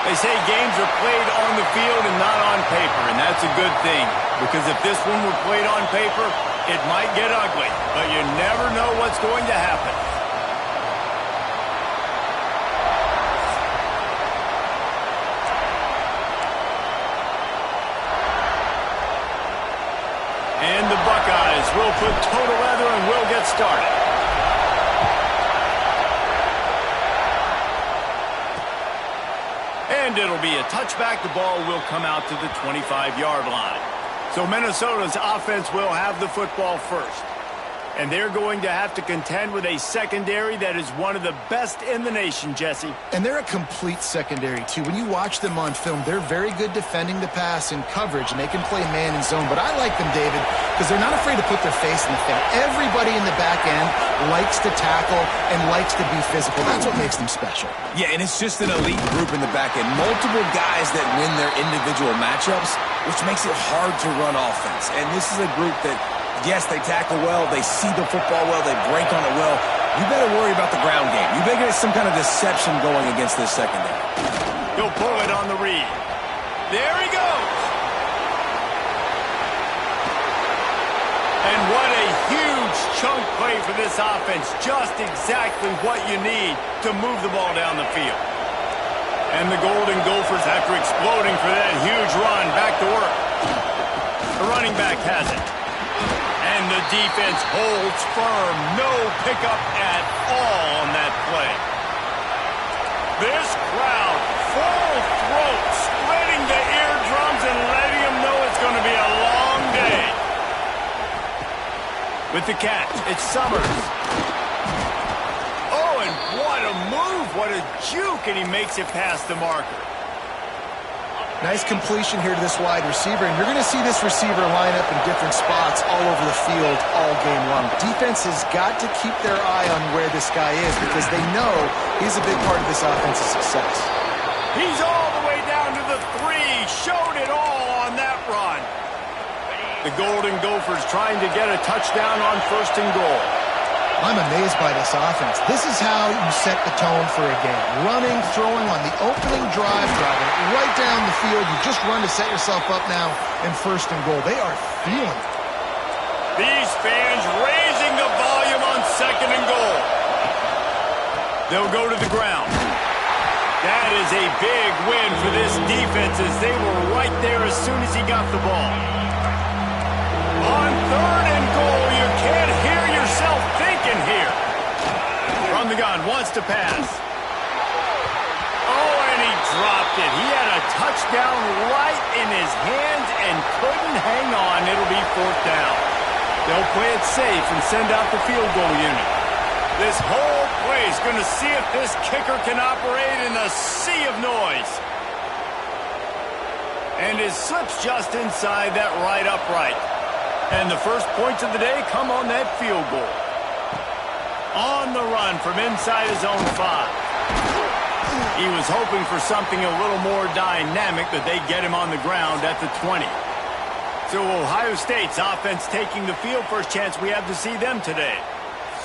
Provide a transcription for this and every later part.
They say games are played on the field and not on paper, and that's a good thing. Because if this one were played on paper, it might get ugly. But you never know what's going to happen. And the Buckeyes will put total leather and will get started. And it'll be a touchback. The ball will come out to the 25-yard line. So Minnesota's offense will have the football first. And they're going to have to contend with a secondary that is one of the best in the nation, Jesse. And they're a complete secondary, too. When you watch them on film, they're very good defending the pass and coverage, and they can play man and zone. But I like them, David, because they're not afraid to put their face in the thing. Everybody in the back end likes to tackle and likes to be physical. That's what makes them special. Yeah, and it's just an elite group in the back end. Multiple guys that win their individual matchups, which makes it hard to run offense. And this is a group that, yes, they tackle well, they see the football well, they break on it well. You better worry about the ground game. You better get some kind of deception going against this secondary. He'll pull it on the read. There he goes. And what a huge chunk play for this offense. Just exactly what you need to move the ball down the field. And the Golden Gophers, after exploding for that huge run, back to work. The running back has it. And the defense holds firm. No pickup at all on that play. This crowd, full throat, splitting the eardrums and letting them know it's going to be a long day. With the catch, it's Summers. Oh, and what a move, what a juke, and he makes it past the marker. Nice completion here to this wide receiver, and you're going to see this receiver line up in different spots all over the field all game long. Defense has got to keep their eye on where this guy is because they know he's a big part of this offense's success. He's all the way down to the 3, showed it all on that run. The Golden Gophers trying to get a touchdown on 1st and goal. I'm amazed by this offense. This is how you set the tone for a game. Running, throwing on the opening drive, driving right down the field. You just run to set yourself up now in 1st and goal. They are feeling it. These fans raising the volume on 2nd and goal. They'll go to the ground. That is a big win for this defense as they were right there as soon as he got the ball. On 3rd and goal, you can't hear yourself thinking here. From the gun, wants to pass. Oh, and he dropped it. He had a touchdown right in his hands and couldn't hang on. It'll be 4th down. They'll play it safe and send out the field goal unit. This whole play is going to see if this kicker can operate in a sea of noise. And it slips just inside that right upright. And the first points of the day come on that field goal. On the run from inside his own 5. He was hoping for something a little more dynamic, but they get him on the ground at the 20. So Ohio State's offense taking the field. First chance we have to see them today.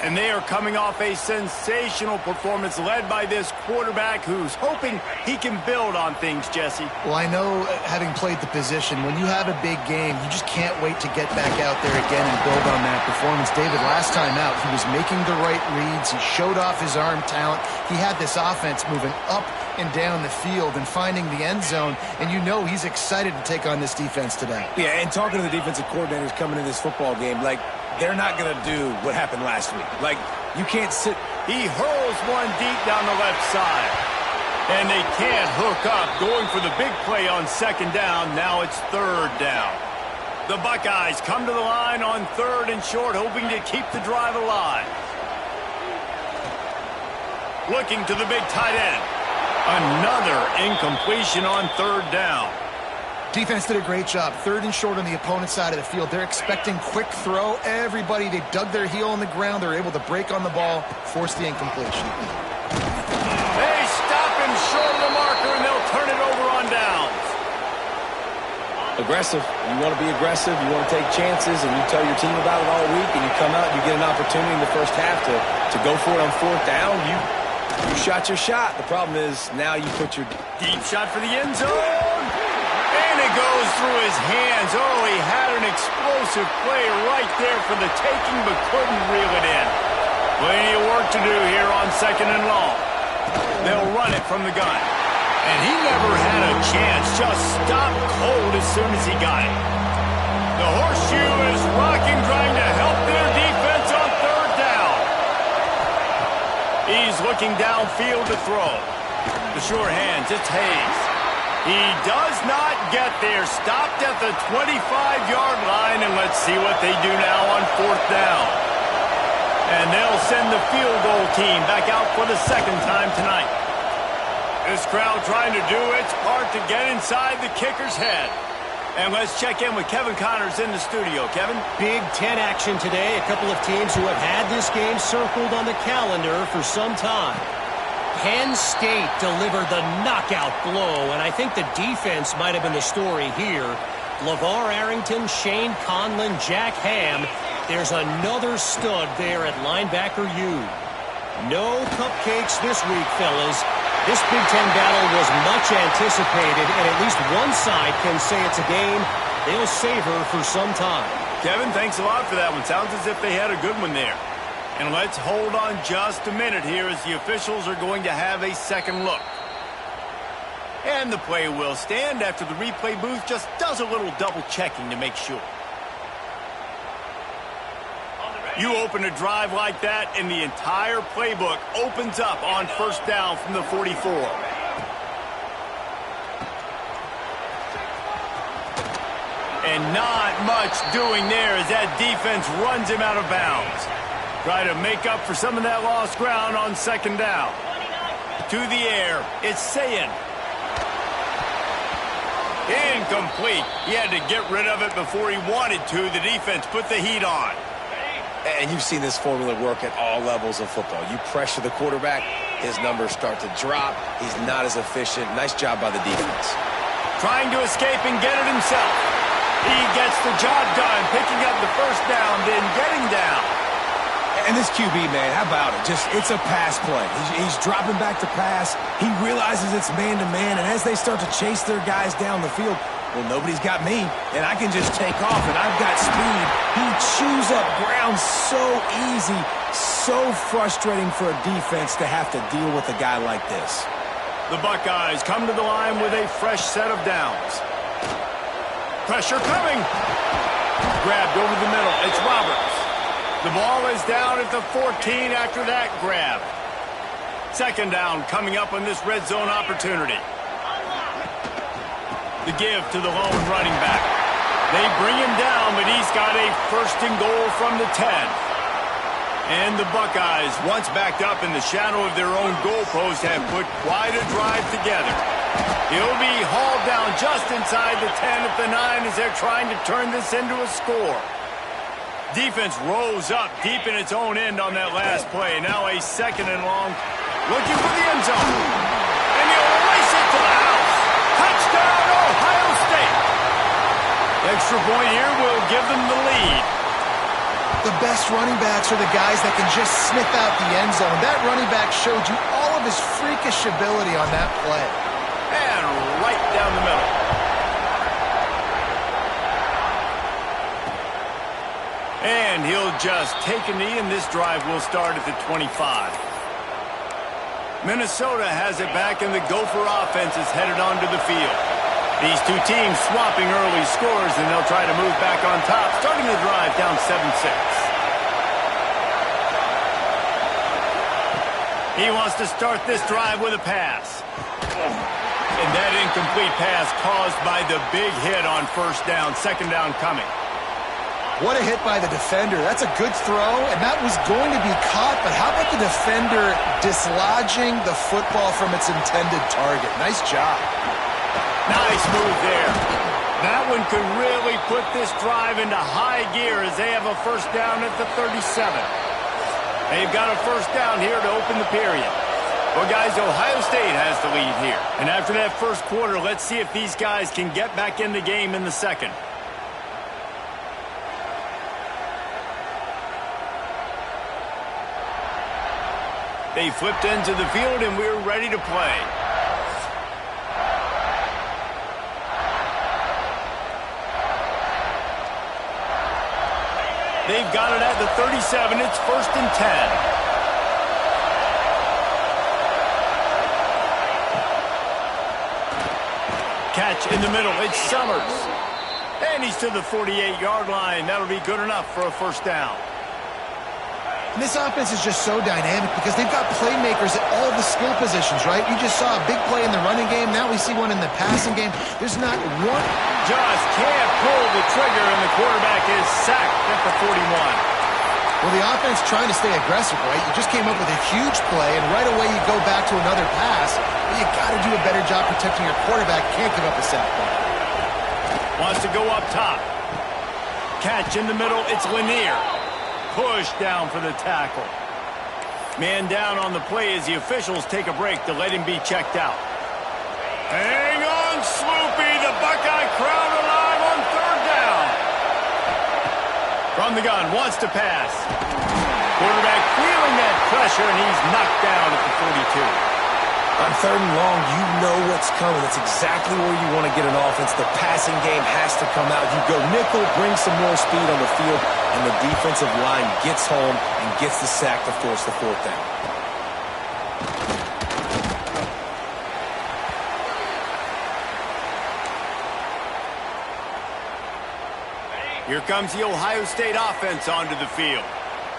And they are coming off a sensational performance led by this quarterback who's hoping he can build on things, Jesse. Well, I know, having played the position, when you have a big game, you just can't wait to get back out there again and build on that performance. David, last time out, he was making the right reads. He showed off his arm talent. He had this offense moving up and down the field and finding the end zone, and you know he's excited to take on this defense today. Yeah, and talking to the defensive coordinators coming in this football game, like, they're not going to do what happened last week. Like, you can't sit. He hurls one deep down the left side. And they can't hook up. Going for the big play on 2nd down. Now it's 3rd down. The Buckeyes come to the line on 3rd and short, hoping to keep the drive alive. Looking to the big tight end. Another incompletion on 3rd down. Defense did a great job. 3rd and short on the opponent's side of the field. They're expecting quick throw. Everybody, they dug their heel on the ground. They're able to break on the ball, force the incompletion. They stop him short of the marker, and they'll turn it over on downs. Aggressive. You want to be aggressive. You want to take chances, and you tell your team about it all week, and you come out and you get an opportunity in the first half to go for it on 4th down. You shot your shot. The problem is now you put your... Deep shot for the end zone. And it goes through his hands. Oh, he had an explosive play right there for the taking, but couldn't reel it in. Plenty of work to do here on 2nd and long. They'll run it from the gun. And he never had a chance. Just stopped cold as soon as he got it. The horseshoe is rocking, trying to help their defense on 3rd down. He's looking downfield to throw. The sure hands, it's Hayes. He does not get there. Stopped at the 25-yard line, and let's see what they do now on 4th down. And they'll send the field goal team back out for the 2nd time tonight. This crowd trying to do its part to get inside the kicker's head. And let's check in with Kevin Connors in the studio. Kevin? Big Ten action today. A couple of teams who have had this game circled on the calendar for some time. Penn State delivered the knockout blow, and I think the defense might have been the story here. LeVar Arrington, Shane Conlon, Jack Ham. There's another stud there at linebacker U. No cupcakes this week, fellas. This Big Ten battle was much anticipated, and at least one side can say it's a game they'll savor for some time. Kevin, thanks a lot for that one. Sounds as if they had a good one there. And let's hold on just a minute here as the officials are going to have a second look. And the play will stand after the replay booth just does a little double checking to make sure. You open a drive like that and the entire playbook opens up on 1st down from the 44. And not much doing there as that defense runs him out of bounds. Try to make up for some of that lost ground on 2nd down. To the air, it's Sayin. Incomplete. He had to get rid of it before he wanted to. The defense put the heat on. And you've seen this formula work at all levels of football. You pressure the quarterback, his numbers start to drop. He's not as efficient. Nice job by the defense. Trying to escape and get it himself. He gets the job done, picking up the 1st down, then getting down. And this QB, man, how about it? It's a pass play. He's dropping back to pass. He realizes it's man-to-man, and as they start to chase their guys down the field, well, nobody's got me, and I can just take off, and I've got speed. He chews up ground so easy, so frustrating for a defense to have to deal with a guy like this. The Buckeyes come to the line with a fresh set of downs. Pressure coming. Grabbed over the middle. It's Roberts. The ball is down at the 14 after that grab. 2nd down coming up on this red zone opportunity. The give to the lone running back. They bring him down, but he's got a 1st and goal from the 10. And the Buckeyes, once backed up in the shadow of their own goalpost, have put quite a drive together. He'll be hauled down just inside the 10 at the 9 as they're trying to turn this into a score. Defense rose up deep in its own end on that last play. Now a 2nd and long, looking for the end zone. And he'll race it to the house. Touchdown, Ohio State. Extra point here will give them the lead. The best running backs are the guys that can just sniff out the end zone. That running back showed you all of his freakish ability on that play. And right down the middle. And he'll just take a knee, and this drive will start at the 25. Minnesota has it back, and the Gopher offense is headed onto the field. These two teams swapping early scores, and they'll try to move back on top, starting the drive down 7-6. He wants to start this drive with a pass. And that incomplete pass caused by the big hit on 1st down, 2nd down coming. What a hit by the defender. That's a good throw, and that was going to be caught, but how about the defender dislodging the football from its intended target? Nice job. Nice move there. That one could really put this drive into high gear as they have a 1st down at the 37. They've got a 1st down here to open the period. Well, guys, Ohio State has the lead here. And after that 1st quarter, let's see if these guys can get back in the game in the 2nd. They flipped into the field, and we're ready to play. They've got it at the 37. It's 1st and 10. Catch in the middle. It's Summers. And he's to the 48-yard line. That'll be good enough for a first down. And this offense is just so dynamic because they've got playmakers at all the skill positions, right? We just saw a big play in the running game. Now we see one in the passing game. There's not one. Just can't pull the trigger, and the quarterback is sacked at the 41. Well, the offense trying to stay aggressive, right? You just came up with a huge play, and right away you go back to another pass. But you got to do a better job protecting your quarterback. Can't give up a sack. Wants to go up top. Catch in the middle. It's Lanier. Push down for the tackle. Man down on the play as the officials take a break to let him be checked out. Hang on, Sloopy. The Buckeye crowd alive on 3rd down. From the gun, wants to pass. Quarterback feeling that pressure, and he's knocked down at the 42. On 3rd and long, you know what's coming. That's exactly where you want to get an offense. The passing game has to come out. You go nickel, bring some more speed on the field, and the defensive line gets home and gets the sack to force the 4th down. Here comes the Ohio State offense onto the field.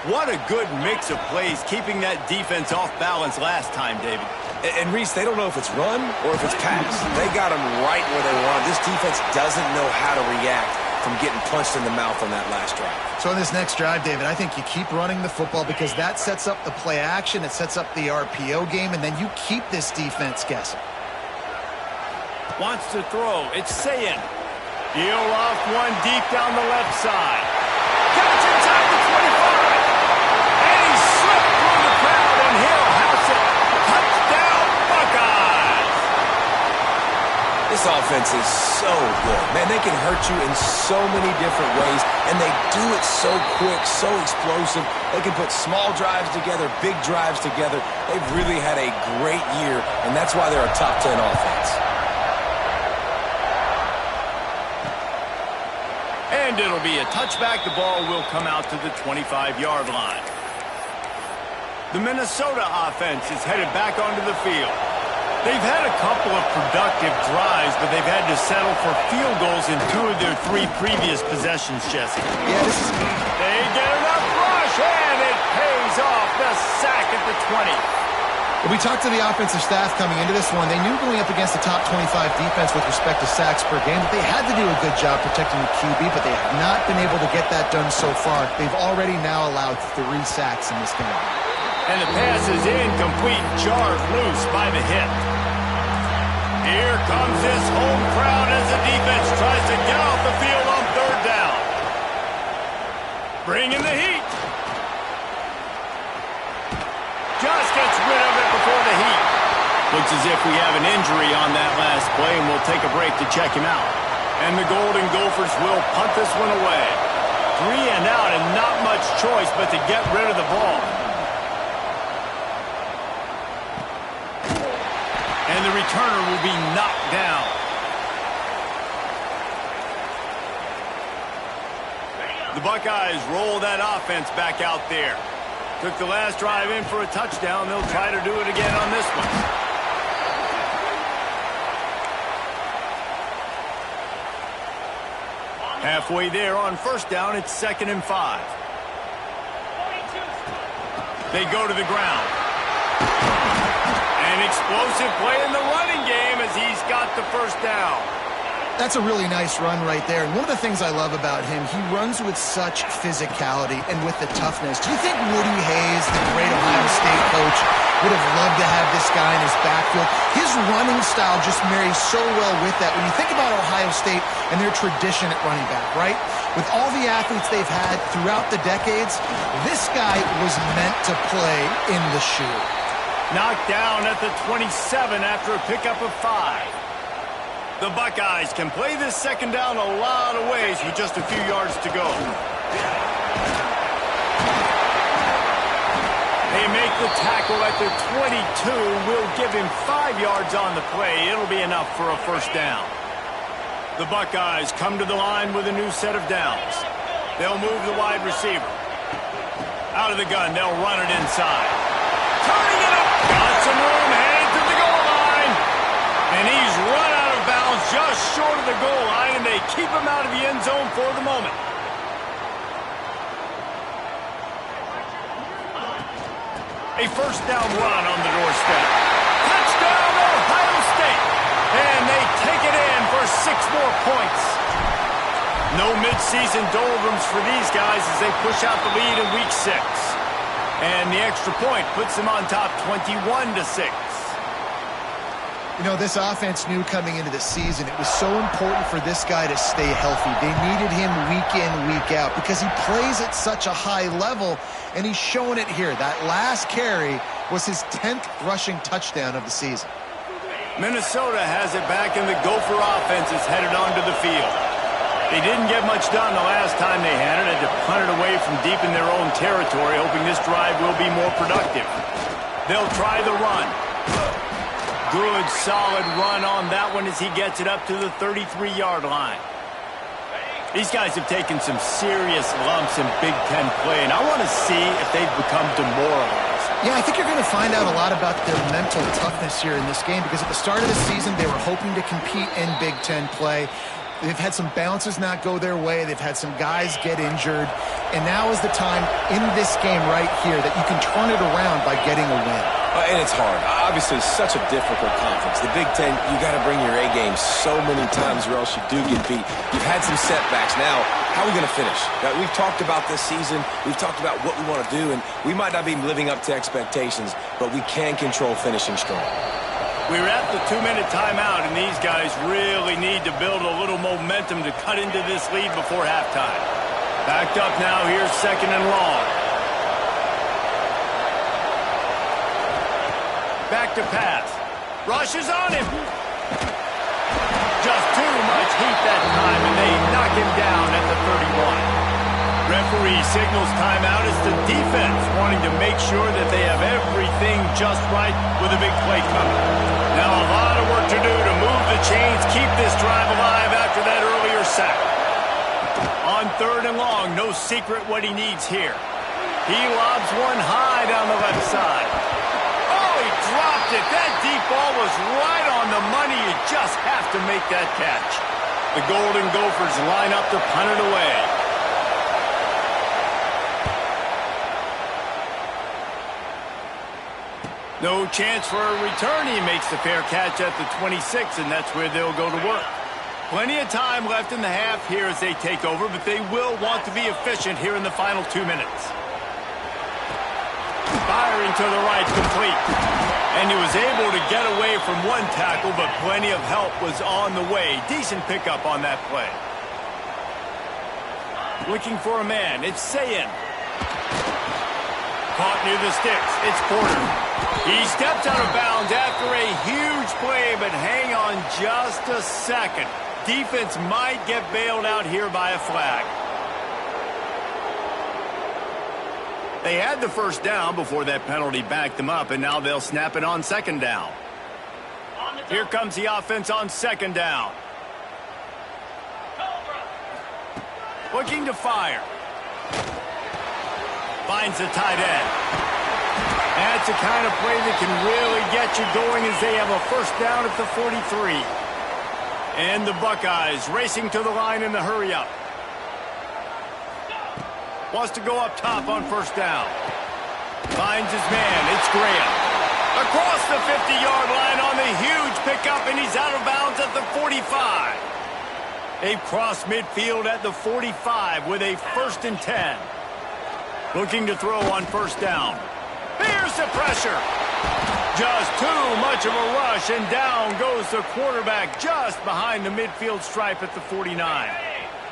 What a good mix of plays, keeping that defense off balance last time, David. And Reese, they don't know if it's run or if it's pass. They got them right where they want. This defense doesn't know how to react from getting punched in the mouth on that last drive. So in this next drive, David, I think you keep running the football because that sets up the play action, it sets up the RPO game, and then you keep this defense guessing. Wants to throw. It's Sayin. Heel off one deep down the left side. Catch inside the 25. And he slipped through the crowd, and he'll house it. Touchdown, Buckeyes. This offense is so good. Man, they can hurt you in so many different ways, and they do it so quick, so explosive. They can put small drives together, big drives together. They've really had a great year, and that's why they're a top 10 offense. And it'll be a touchback. The ball will come out to the 25-yard line. The Minnesota offense is headed back onto the field. They've had a couple of productive drives, but they've had to settle for field goals in 2 of their 3 previous possessions, Jesse. Yeah, this is... They get enough rush, and it pays off. The sack at the 20. Well, we talked to the offensive staff coming into this one. They knew going up against the top 25 defense with respect to sacks per game that they had to do a good job protecting the QB, but they have not been able to get that done so far. They've already now allowed 3 sacks in this game. And the pass is incomplete, jarred loose by the hip. Here comes this home crowd as the defense tries to get off the field on 3rd down. Bringing the heat. Just gets rid of it before the heat. Looks as if we have an injury on that last play, and we'll take a break to check him out. And the Golden Gophers will punt this one away. 3 and out, and not much choice but to get rid of the ball. And the returner will be knocked down. The Buckeyes roll that offense back out there. Took the last drive in for a touchdown. They'll try to do it again on this one. Halfway there on 1st down, it's 2nd and 5. They go to the ground. An explosive play in the running game as he's got the 1st down. That's a really nice run right there. And one of the things I love about him, he runs with such physicality and with the toughness. Do you think Woody Hayes, the great Ohio State coach, would have loved to have this guy in his backfield? His running style just marries so well with that. When you think about Ohio State and their tradition at running back, right? With all the athletes they've had throughout the decades, this guy was meant to play in the shoe. Knocked down at the 27 after a pickup of 5. The Buckeyes can play this 2nd down a lot of ways with just a few yards to go. They make the tackle at the 22. Will give him 5 yards on the play. It'll be enough for a first down. The Buckeyes come to the line with a new set of downs. They'll move the wide receiver. Out of the gun, they'll run it inside. Turning it up. Got some room, headed to the goal line. And he's run out of bounds just short of the goal line, and they keep him out of the end zone for the moment. A first down run on the doorstep. Touchdown, Ohio State. And they take it in for 6 more points. No midseason doldrums for these guys as they push out the lead in Week 6. And the extra point puts them on top 21-6. You know, this offense knew coming into the season it was so important for this guy to stay healthy. They needed him week in, week out because he plays at such a high level, and he's showing it here. That last carry was his 10th rushing touchdown of the season. Minnesota has it back, and the Gopher offense is headed onto the field. They didn't get much done the last time they had it. Had to punt it away from deep in their own territory, hoping this drive will be more productive. They'll try the run. Good, solid run on that one as he gets it up to the 33-yard line. These guys have taken some serious lumps in Big Ten play, and I want to see if they've become demoralized. Yeah, I think you're going to find out a lot about their mental toughness here in this game because at the start of the season, they were hoping to compete in Big Ten play. They've had some bounces not go their way. They've had some guys get injured. And now is the time in this game right here that you can turn it around by getting a win. And it's hard. Obviously, it's such a difficult conference. The Big Ten, you got to bring your A game so many times or else you do get beat. You've had some setbacks. Now, how are we going to finish? We've talked about this season. We've talked about what we want to do, and we might not be living up to expectations, but we can control finishing strong. We're at the 2-minute timeout, and these guys really need to build a little momentum to cut into this lead before halftime. Backed up now, here's 2nd and long. Back to pass. Rush is on him. Just too much heat that time, and they knock him down at the 31. Referee signals timeout as the defense wanting to make sure that they have everything just right with a big play coming. Now a lot of work to do to move the chains, keep this drive alive after that earlier sack. On 3rd and long, no secret what he needs here. He lobs one high down the left side. Oh, he dropped it. That deep ball was right on the money. You just have to make that catch. The Golden Gophers line up to punt it away. No chance for a return. He makes the fair catch at the 26, and that's where they'll go to work. Plenty of time left in the half here as they take over, but they will want to be efficient here in the final 2 minutes. Firing to the right, complete. And he was able to get away from one tackle, but plenty of help was on the way. Decent pickup on that play. Looking for a man. It's Sayin. Caught near the sticks. It's Porter. He steps out of bounds after a huge play, but hang on just a second. Defense might get bailed out here by a flag. They had the first down before that penalty backed them up, and now they'll snap it on 2nd down. Here comes the offense on 2nd down. Looking to fire. Finds the tight end. That's the kind of play that can really get you going as they have a first down at the 43. And the Buckeyes racing to the line in the hurry-up. Wants to go up top on first down. Finds his man. It's Graham. Across the 50-yard line on the huge pickup, and he's out of bounds at the 45. They've crossed midfield at the 45 with a 1st and 10. Looking to throw on first down. Here's the pressure. Just too much of a rush, and down goes the quarterback just behind the midfield stripe at the 49.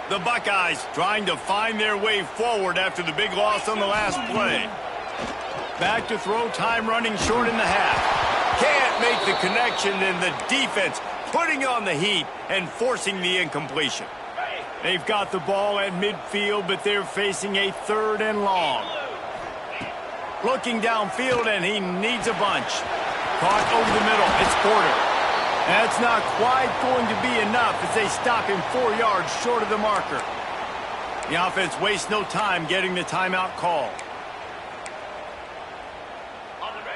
The Buckeyes trying to find their way forward after the big loss on the last play. Back to throw, time running short in the half. Can't make the connection, and the defense putting on the heat and forcing the incompletion. They've got the ball at midfield, but they're facing a 3rd and long. Looking downfield, and he needs a bunch. Caught over the middle. It's Porter. That's not quite going to be enough as they stop him 4 yards short of the marker. The offense wastes no time getting the timeout call.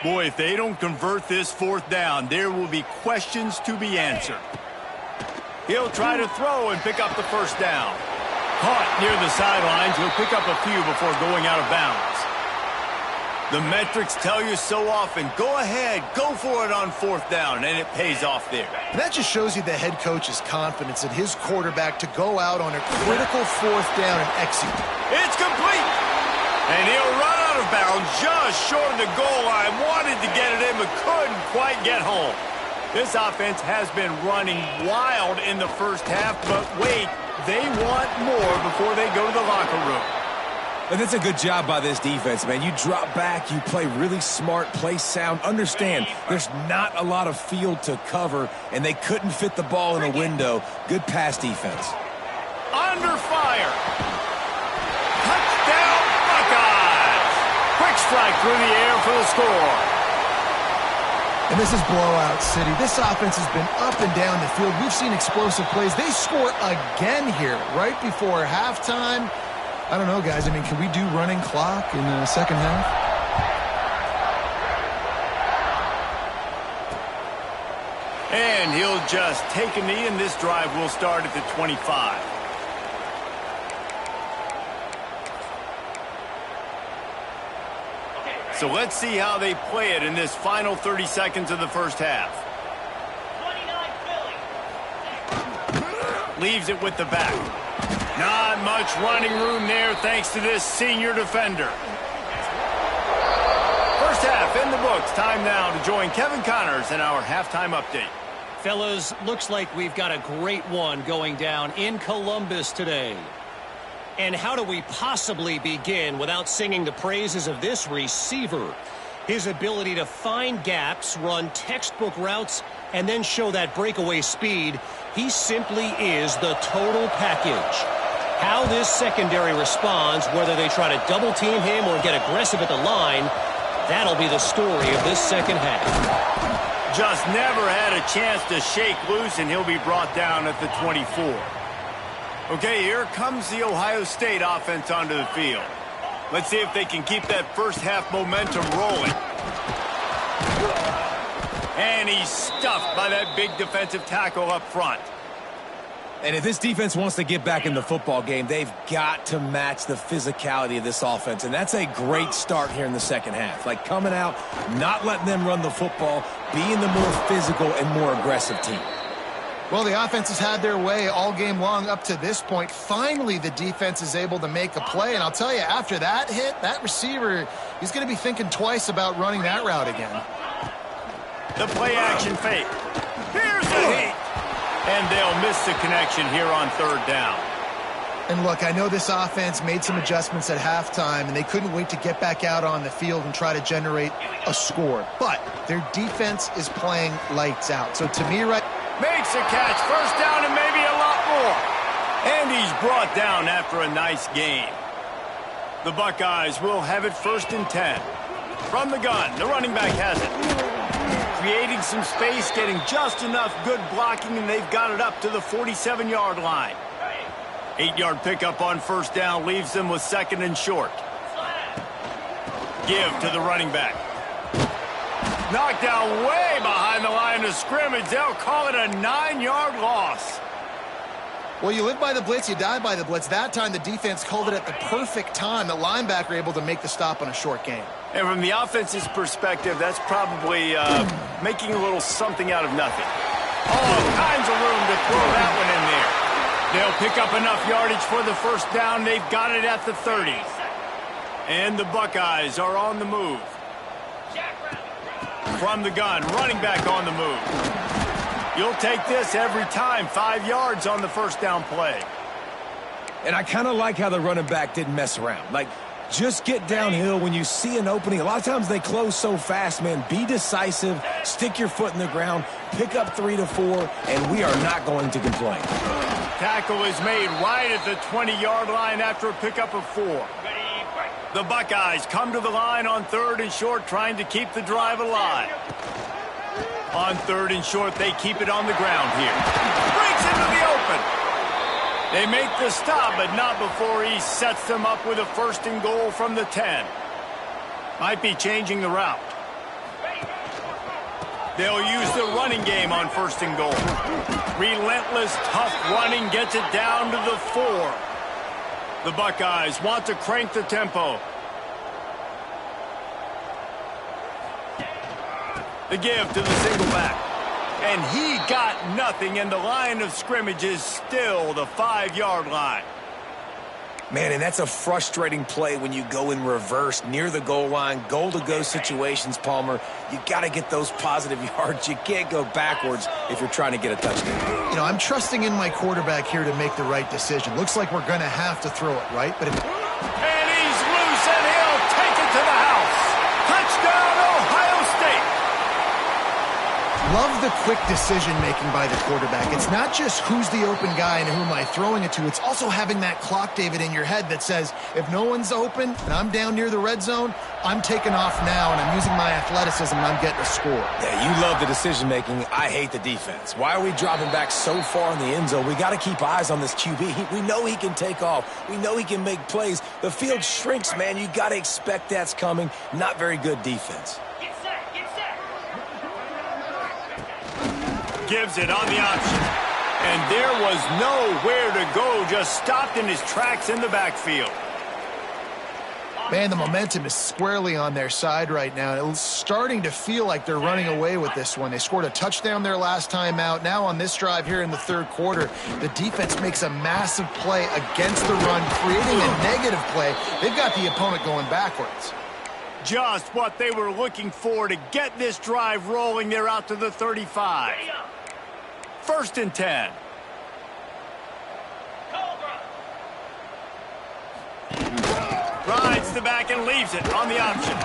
Boy, if they don't convert this fourth down, there will be questions to be answered. He'll try to throw and pick up the first down. Caught near the sidelines. He'll pick up a few before going out of bounds. The metrics tell you so often, go ahead, go for it on fourth down, and it pays off there. And that just shows you the head coach's confidence in his quarterback to go out on a critical fourth down and execute. It's complete! And he'll run out of bounds just short of the goal line. Wanted to get it in, but couldn't quite get home. This offense has been running wild in the first half, but wait, they want more before they go to the locker room. And that's a good job by this defense, man. You drop back, you play really smart, play sound. Understand, there's not a lot of field to cover, and they couldn't fit the ball in a window. Good pass defense. Under fire. Touchdown, Buckeyes. Quick strike through the air for the score. And this is blowout city. This offense has been up and down the field. We've seen explosive plays. They score again here right before halftime. I don't know, guys. I mean, can we do running clock in the second half? And he'll just take a knee, and this drive will start at the 25. So let's see how they play it in this final 30 seconds of the first half. Leaves it with the back. Not much running room there thanks to this senior defender. First half in the books. Time now to join Kevin Connors in our halftime update. Fellas, looks like we've got a great one going down in Columbus today. And how do we possibly begin without singing the praises of this receiver? His ability to find gaps, run textbook routes, and then show that breakaway speed. He simply is the total package. How this secondary responds, whether they try to double-team him or get aggressive at the line, that'll be the story of this second half. Just never had a chance to shake loose, and he'll be brought down at the 24. Okay, here comes the Ohio State offense onto the field. Let's see if they can keep that first half momentum rolling. And he's stuffed by that big defensive tackle up front. And if this defense wants to get back in the football game, they've got to match the physicality of this offense. And that's a great start here in the second half. Like coming out, not letting them run the football, being the more physical and more aggressive team. Well, the offense has had their way all game long up to this point. Finally, the defense is able to make a play. And I'll tell you, after that hit, that receiver, he's going to be thinking twice about running that route again. The play-action fake. Here's the heat. And they'll miss the connection here on third down. And look, I know this offense made some adjustments at halftime, and they couldn't wait to get back out on the field and try to generate a score. But their defense is playing lights out. So to me, right... Makes a catch, first down and maybe a lot more. And he's brought down after a nice gain. The Buckeyes will have it 1st and 10. From the gun, the running back has it. Creating some space, getting just enough good blocking, and they've got it up to the 47-yard line. 8-yard pickup on first down leaves them with 2nd and short. Give to the running back. Knocked down way behind the line of scrimmage. They'll call it a 9-yard loss. Well, you live by the blitz, you die by the blitz. That time, the defense called it at the perfect time. The linebacker able to make the stop on a short gain. And from the offense's perspective, that's probably making a little something out of nothing. All kinds of room to throw that one in there. They'll pick up enough yardage for the first down. They've got it at the 30. And the Buckeyes are on the move. From the gun, running back on the move. You'll take this every time. 5 yards on the first down play. And I kind of like how the running back didn't mess around. Like, just get downhill when you see an opening. A lot of times they close so fast, man. Be decisive, stick your foot in the ground, pick up 3 to 4, and we are not going to complain. Tackle is made right at the 20-yard line after a pickup of 4. The Buckeyes come to the line on 3rd and short, trying to keep the drive alive. On 3rd and short, they keep it on the ground here. Breaks into the open. They make the stop, but not before he sets them up with a 1st and goal from the 10. Might be changing the route. They'll use the running game on 1st and goal. Relentless, tough running gets it down to the 4. The Buckeyes want to crank the tempo. The give to the single back. And he got nothing, and the line of scrimmage is still the 5-yard line. Man, and that's a frustrating play when you go in reverse near the goal line, goal-to-go situations, Palmer. You got to get those positive yards. You can't go backwards if you're trying to get a touchdown. You know, I'm trusting in my quarterback here to make the right decision. Looks like we're going to have to throw it, right? But and he's loose, and he'll take it to the house. Touchdown, Ohio State. Love the quick decision-making by the quarterback. It's not just who's the open guy and who am I throwing it to. It's also having that clock, David, in your head that says, if no one's open and I'm down near the red zone, I'm taking off now, and I'm using my athleticism, and I'm getting a score. Yeah, you love the decision-making. I hate the defense. Why are we dropping back so far in the end zone? We got to keep eyes on this QB. We know he can take off. We know he can make plays. The field shrinks, man. You got to expect that's coming. Not very good defense. Gives it on the option. And there was nowhere to go, just stopped in his tracks in the backfield. Man, the momentum is squarely on their side right now. It's starting to feel like they're running away with this one. They scored a touchdown their last time out. Now on this drive here in the 3rd quarter, the defense makes a massive play against the run, creating a negative play. They've got the opponent going backwards. Just what they were looking for to get this drive rolling. They're out to the 35. 1st and 10. Rides the back and leaves it on the option.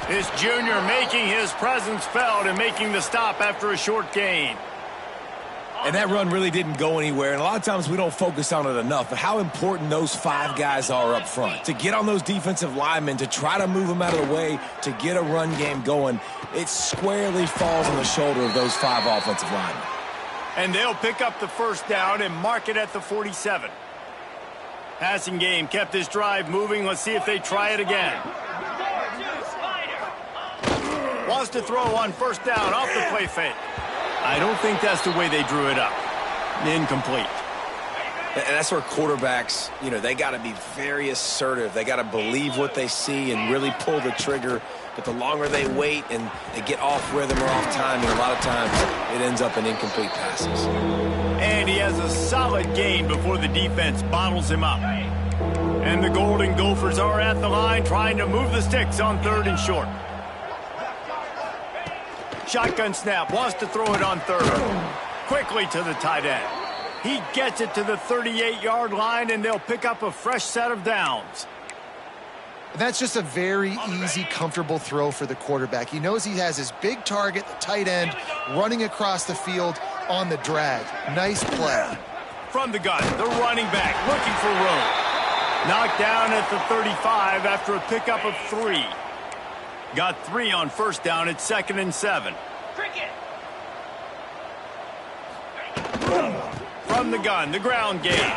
This junior making his presence felt and making the stop after a short gain. And that run really didn't go anywhere, and a lot of times we don't focus on it enough, but how important those 5 guys are up front. To get on those defensive linemen, to try to move them out of the way, to get a run game going, it squarely falls on the shoulder of those 5 offensive linemen. And they'll pick up the 1st down and mark it at the 47. Passing game kept this drive moving. Let's see if they try it again. Wants to throw on 1st down off the play fake. I don't think that's the way they drew it up. Incomplete. And that's where quarterbacks, you know, they got to be very assertive. They got to believe what they see and really pull the trigger. But the longer they wait and they get off rhythm or off timing, a lot of times it ends up in incomplete passes. And he has a solid gain before the defense bottles him up. And the Golden Gophers are at the line trying to move the sticks on 3rd and short. Shotgun snap, wants to throw it on 3rd. Quickly to the tight end. He gets it to the 38-yard line, and they'll pick up a fresh set of downs. That's just a very easy, comfortable throw for the quarterback. He knows he has his big target, the tight end, running across the field on the drag. Nice play. From the gun, the running back looking for room. Knocked down at the 35 after a pickup of 3. Got 3 on 1st down at 2nd and 7. From the gun, the ground game.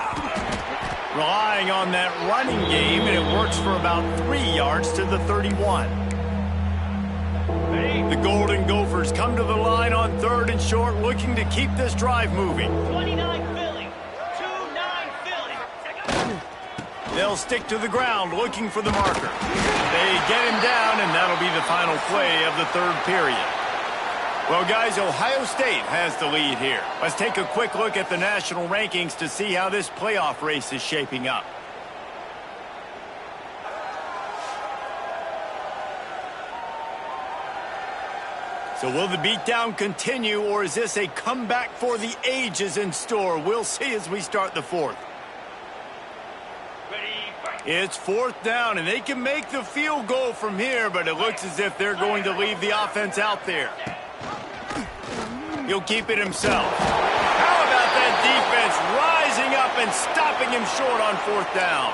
Relying on that running game, and it works for about 3 yards to the 31. The Golden Gophers come to the line on 3rd and short, looking to keep this drive moving. 29 Philly. 2-9 Philly. They'll stick to the ground, looking for the marker. They get him down, and that'll be the final play of the 3rd period. Well, guys, Ohio State has the lead here. Let's take a quick look at the national rankings to see how this playoff race is shaping up. So will the beatdown continue, or is this a comeback for the ages in store? We'll see as we start the 4th. It's 4th down, and they can make the field goal from here, but it looks as if they're going to leave the offense out there. He'll keep it himself. How about that defense rising up and stopping him short on 4th down?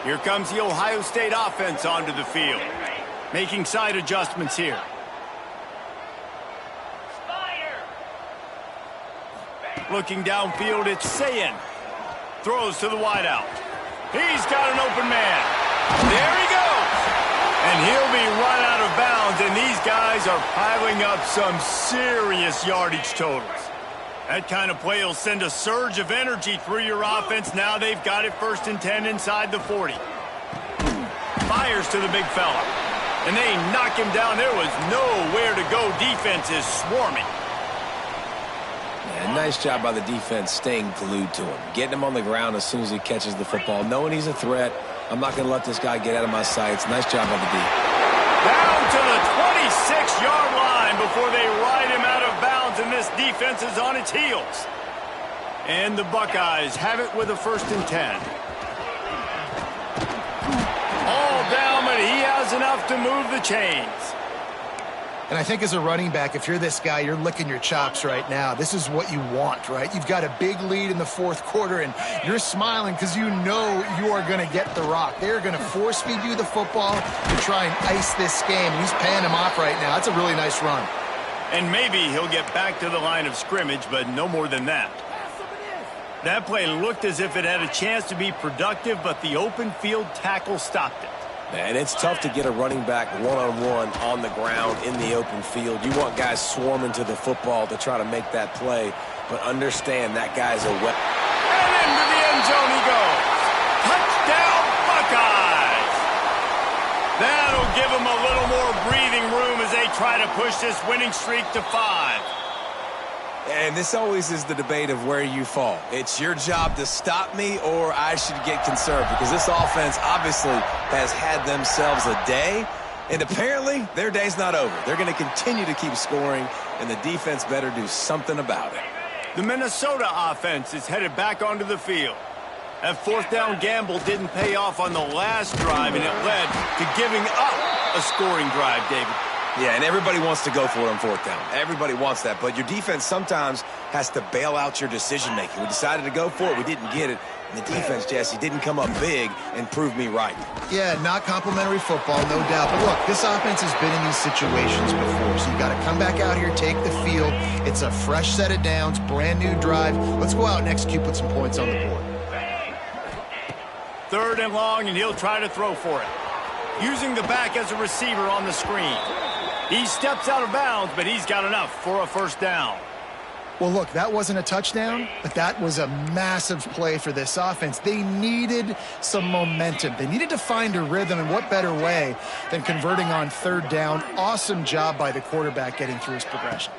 Here comes the Ohio State offense onto the field. Making side adjustments here. Looking downfield, it's Szn. Throws to the wideout. He's got an open man. There he goes. And he'll be run out of bounds, and these guys are piling up some serious yardage totals. That kind of play will send a surge of energy through your offense. Now they've got it 1st and 10 inside the 40. Fires to the big fella. And they knock him down. There was nowhere to go. Defense is swarming. Yeah, nice job by the defense staying glued to him. Getting him on the ground as soon as he catches the football. Knowing he's a threat. I'm not going to let this guy get out of my sights. Nice job by the D. Down to the 26-yard line before they ride him out of bounds, and this defense is on its heels. And the Buckeyes have it with a 1st and 10. All down, but he has enough to move the chains. And I think as a running back, if you're this guy, you're licking your chops right now. This is what you want, right? You've got a big lead in the 4th quarter, and you're smiling because you know you are going to get the rock. They're going to force-feed you the football to try and ice this game. He's paying him off right now. That's a really nice run. And maybe he'll get back to the line of scrimmage, but no more than that. That play looked as if it had a chance to be productive, but the open field tackle stopped it. And it's tough to get a running back one-on-one on the ground in the open field. You want guys swarming to the football to try to make that play, but understand that guy's a weapon. And into the end zone he goes. Touchdown, Buckeyes! That'll give them a little more breathing room as they try to push this winning streak to 5. And this always is the debate of where you fall. It's your job to stop me, or I should get conserved, because this offense obviously has had themselves a day, and apparently their day's not over. They're going to continue to keep scoring, and the defense better do something about it. The Minnesota offense is headed back onto the field. That 4th down gamble didn't pay off on the last drive, and it led to giving up a scoring drive, David. Yeah, and everybody wants to go for it on 4th down. Everybody wants that, but your defense sometimes has to bail out your decision-making. We decided to go for it. We didn't get it. And the defense, Jesse, didn't come up big and prove me right. Yeah, not complimentary football, no doubt. But look, this offense has been in these situations before, so you got to come back out here, take the field. It's a fresh set of downs, brand new drive. Let's go out and execute, put some points on the board. 3rd and long, and he'll try to throw for it. Using the back as a receiver on the screen. He steps out of bounds, but he's got enough for a 1st down. Well, look, that wasn't a touchdown, but that was a massive play for this offense. They needed some momentum. They needed to find a rhythm, and what better way than converting on 3rd down. Awesome job by the quarterback getting through his progression.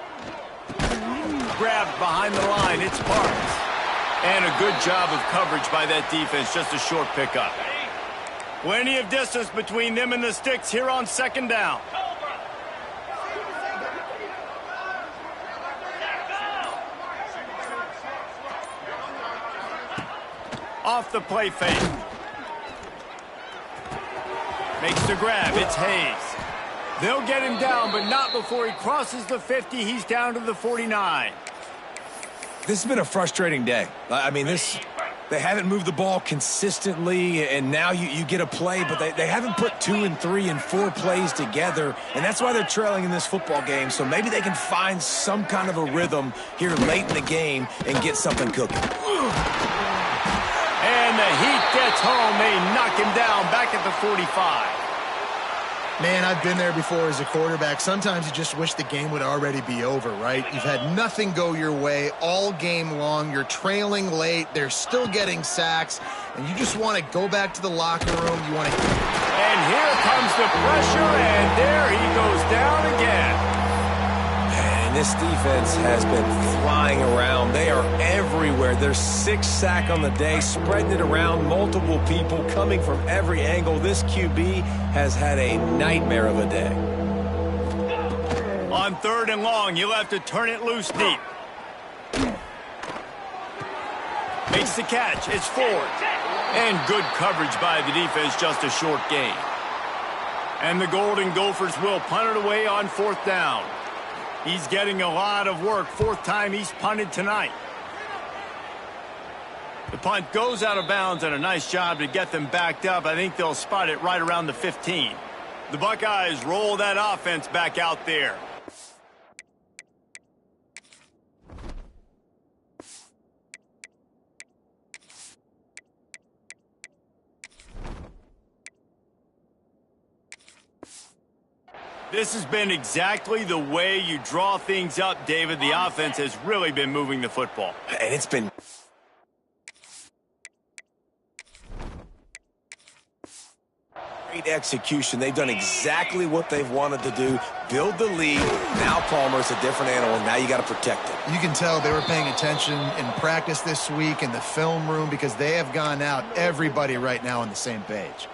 Grabbed behind the line, it's Parks. And a good job of coverage by that defense, just a short pickup. Plenty of distance between them and the sticks here on 2nd down. Off the play fake. Makes the grab. It's Hayes. They'll get him down, but not before he crosses the 50. He's down to the 49. This has been a frustrating day. I mean, they haven't moved the ball consistently, and now you get a play, but they haven't put 2 and 3 and 4 plays together, and that's why they're trailing in this football game. So maybe they can find some kind of a rhythm here late in the game and get something cooking. And the heat gets home. They knock him down back at the 45. Man, I've been there before as a quarterback. Sometimes you just wish the game would already be over, right? You've had nothing go your way all game long. You're trailing late. They're still getting sacks. And you just want to go back to the locker room. You want to... And here comes the pressure, and there he goes down again. And this defense has been flying around. They are everywhere. There's 6 sacks on the day, spreading it around, multiple people coming from every angle. This QB has had a nightmare of a day. On 3rd and long, you'll have to turn it loose deep. Makes the catch. It's Ford. And good coverage by the defense, just a short gain. And the Golden Gophers will punt it away on 4th down. He's getting a lot of work. 4th time he's punted tonight. The punt goes out of bounds, and a nice job to get them backed up. I think they'll spot it right around the 15. The Buckeyes roll that offense back out there. This has been exactly the way you draw things up, David. The offense has really been moving the football. And it's been... great execution. They've done exactly what they've wanted to do. Build the lead. Now Palmer's a different animal. Now you got to protect it. You can tell they were paying attention in practice this week in the film room because they have gone out, everybody right now on the same page.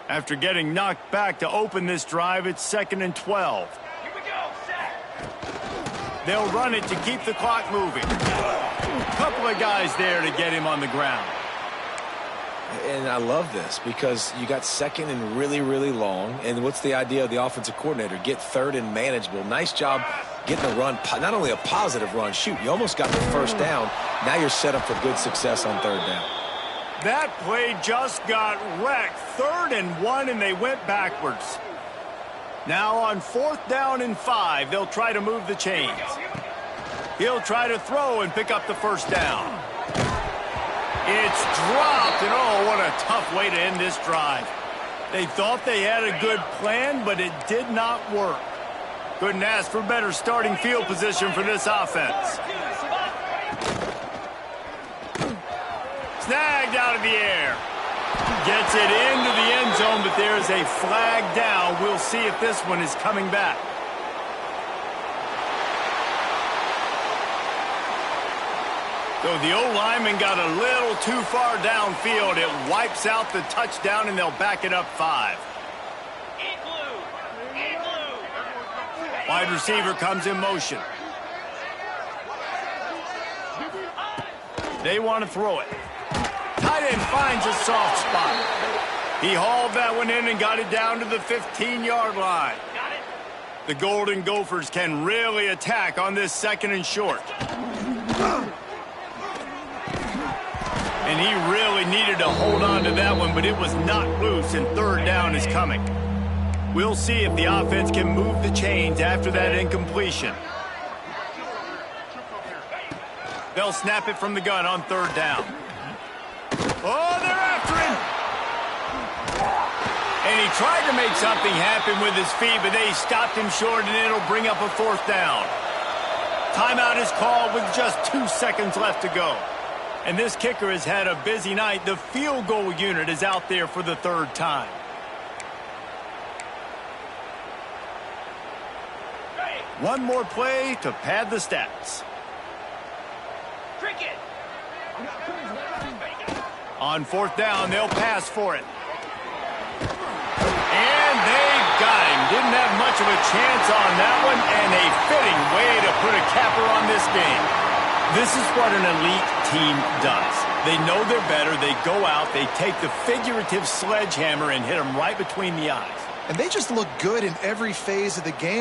After getting knocked back to open this drive, it's 2nd and 12. Here we go, set. They'll run it to keep the clock moving. Couple of guys there to get him on the ground. And I love this because you got 2nd and really, really long. And what's the idea of the offensive coordinator? Get 3rd and manageable. Nice job getting a run, not only a positive run. Shoot, you almost got the 1st down. Now you're set up for good success on 3rd down. That play just got wrecked. 3rd and 1, and they went backwards. Now on 4th down and 5, they'll try to move the chains. He'll try to throw and pick up the 1st down. It's dropped, and oh, what a tough way to end this drive. They thought they had a good plan, but it did not work. Couldn't ask for better starting field position for this offense. Snagged out of the air. Gets it into the end zone, but there's a flag down. We'll see if this one is coming back. So the O-lineman got a little too far downfield. It wipes out the touchdown, and they'll back it up 5. Wide receiver comes in motion. They want to throw it. Tight end finds a soft spot. He hauled that one in and got it down to the 15-yard line. The Golden Gophers can really attack on this 2nd and short. And he really needed to hold on to that one, but it was knocked loose, and 3rd down is coming. We'll see if the offense can move the chains after that incompletion. They'll snap it from the gun on 3rd down. Oh, they're after him! And he tried to make something happen with his feet, but they stopped him short, and it'll bring up a 4th down. Timeout is called with just 2 seconds left to go. And this kicker has had a busy night. The field goal unit is out there for the 3rd time. One more play to pad the stats. Cricket. On 4th down, they'll pass for it. And they've got him. Didn't have much of a chance on that one, and a fitting way to put a capper on this game. This is what an elite team does. They know they're better. They go out, they take the figurative sledgehammer and hit them right between the eyes. And they just look good in every phase of the game.